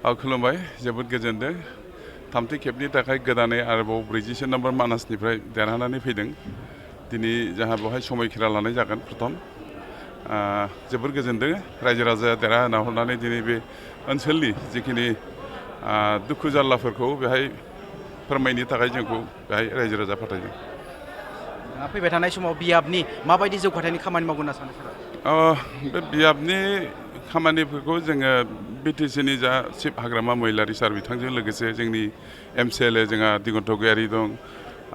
खुलुमबाय जोबोद गोजोनदों थामथि खेबनि थाखाय गोदानै आरोबाव 44 नम्बर मानासनिफ्राय देरहानानै फैदों दिनै जोंहा बेवहाय समायखिरा लानाय जागोन प्रथम जोबोद गोजोनदों रायजो राजाया देरहाहोना हरनानै दिनै बे ओनसोलनि जिखिनि दुखु जारलाफोरखौ बेहाय फोरमायनो थाखाय जोंखौ बेहाय रायजो राजा फाथायदों। फैबाय थानाय समाव बियाबनि माबायदि जौगाथायनि खामानि मावगोन होनना सानो सारा? बे बियाबनि खामानिफोरखौ जोङो बिटिसिनि जा चिफ हाग्रामा महिलारि सार बिथांजों लोगोसे जोंनि MCLA जोंहा दिगन्त गयारि दं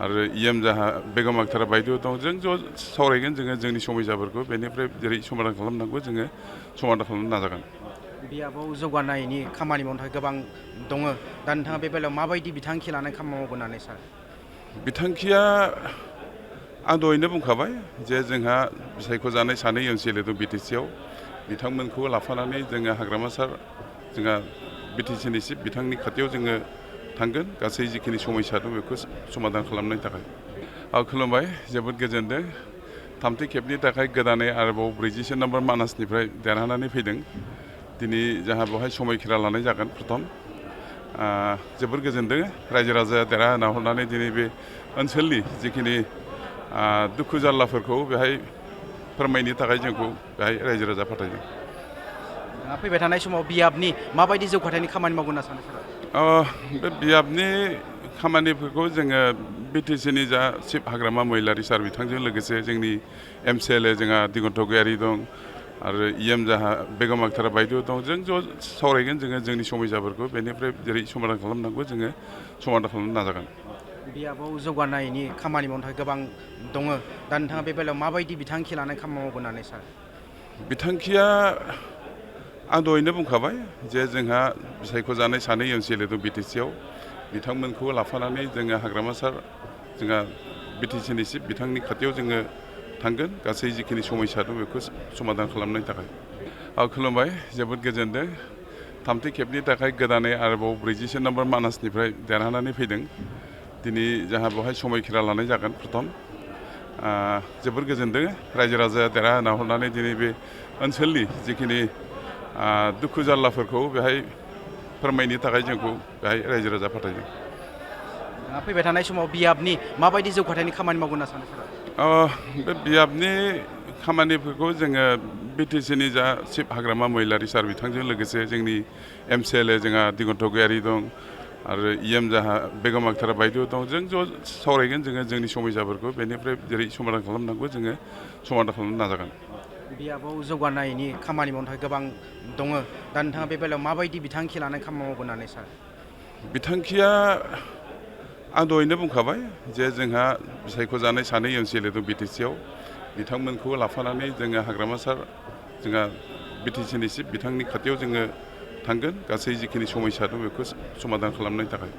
आरो EM जाहा बेगम आक्तार बायद' दं जों ज' सावरायगोन जोङो जोंनि समयसाफोरखौ बेनिफ्राय जेरै समाधान खालामनांगौ जोङो समाधान खालामनो नाजागोन। बियाबाव जौगानायनि खामानि मावनो थाखाय गोबां दङ दा नोंथाङा बे बेलायाव माबायदि बिथांखि लानानै खामानि मावगोन होननानै सानो? बिथांखिया आं दहायनो बुंखाबाय जे जोंहा सायख'जानाय सानै MCLA दं BTCआव बिथांमोनखौ लाफानानै जोङो हाग्रामा सार जोंहा BTCनि चिफ बिथांनि खाथियाव जोङो थांगोन गासै जिखिनि समयसा दं बेखौ समाधान खालामनायनि थाखाय। खुलुमबाय जोबोद गोजोनदों थामथि खेबनि थाखाय गोदानै आरोबाव 44 नम्बर मानासनिफ्राय देरहानानै फैदों दिनै जोंहा बेवहाय समायखिरा लानाय जागोन प्रथम जोबोद गोजोनदों रायजो राजाया देरहाहोना हरनानै दिनै बे ओनसोलनि जिखिनि दुखु जारलाफोरखौ बेहाय फोरमायनो थाखाय जोंखौ बेहाय रायजो राजा फाथायदों। फैबाय थानाय समाव बियाबनि माबायदि जौगाथायनि खामानि मावगोन होनना सानो सारा? बे बियाबनि खामानिफोरखौ जोङो बिटिसिनि जा चिफ हाग्रामा महिलारि सार बिथांजों लोगोसे जोंनि MCLA जोंहा दिगन्त गयारि दं आरो EM जाहा बेगम आक्तार बायद' दं जों ज' सावरायगोन जोङो जोंनि समयसाफोरखौ बेनिफ्राय जेरै समाधान खालामनांगौ जोङो समाधान खालामनो नाजागोन। बियाबाव जौगानायनि खामानि मावनो थाखाय गोबां दङ दा नोंथाङा बे बेलायाव माबायदि बिथांखि लानानै खामानि मावगोन होननानै सानो? बिथांखिया आं दहायनो बुंखाबाय जे जोंहा सायख'जानाय सानै MCLA दं BTCआव बिथांमोनखौ लाफानानै जोङो हाग्रामा सार जोंहा BTCनि चिफ बिथांनि खाथियाव जोङो थांगोन गासै जिखिनि समयसा दं बेखौ समाधान खालामनायनि थाखाय। खुलुमबाय जोबोद गोजोनदों थामथि खेबनि थाखाय गोदानै आरोबाव 44 नम्बर मानासनिफ्राय देरहानानै फैदों दिनै जोंहा बेवहाय समायखिरा लानाय जागोन प्रथम जोबोद गोजोनदों रायजो राजाया देरहाहोना हरनानै दिनै बे ओनसोलनि जिखिनि दुखु जारलाफोरखौ बेहाय फोरमायनो थाखाय जोंखौ बेहाय रायजो राजा फाथायदों। फैबाय थानाय समाव बियाबनि माबायदि जौगाथायनि खामानि मावगोन होनना सानो सारा? बे बियाबनि खामानिफोरखौ जोङो बिटिसिनि जा चिफ हाग्रामा महिलारि सार बिथांजों लोगोसे जोंनि MCLA जोंहा दिगन्त गयारि दं आरो EM जाहा बेगम आक्तार बायद' दं जों ज' सावरायगोन जोङो जोंनि समयसाफोरखौ बेनिफ्राय जेरै समाधान खालामनांगौ जोङो समाधान खालामनो नाजागोन। बियाबाव जौगानायनि खामानि मावनो थाखाय गोबां दङ दा नोंथाङा बे बेलायाव माबायदि बिथांखि लानानै खामानि मावगोन होननानै सानो? बिथांखिया आं दहायनो बुंखाबाय जे जोंहा सायख'जानाय सानै MCLA दं BTCआव बिथांमोनखौ लाफानानै जोङो हाग्रामा सार जोंहा BTCनि चिफ बिथांनि खाथियाव जोङो थांगोन गासै जिखिनि समयसा दं बेखौ समाधान खालामनायनि थाखाय।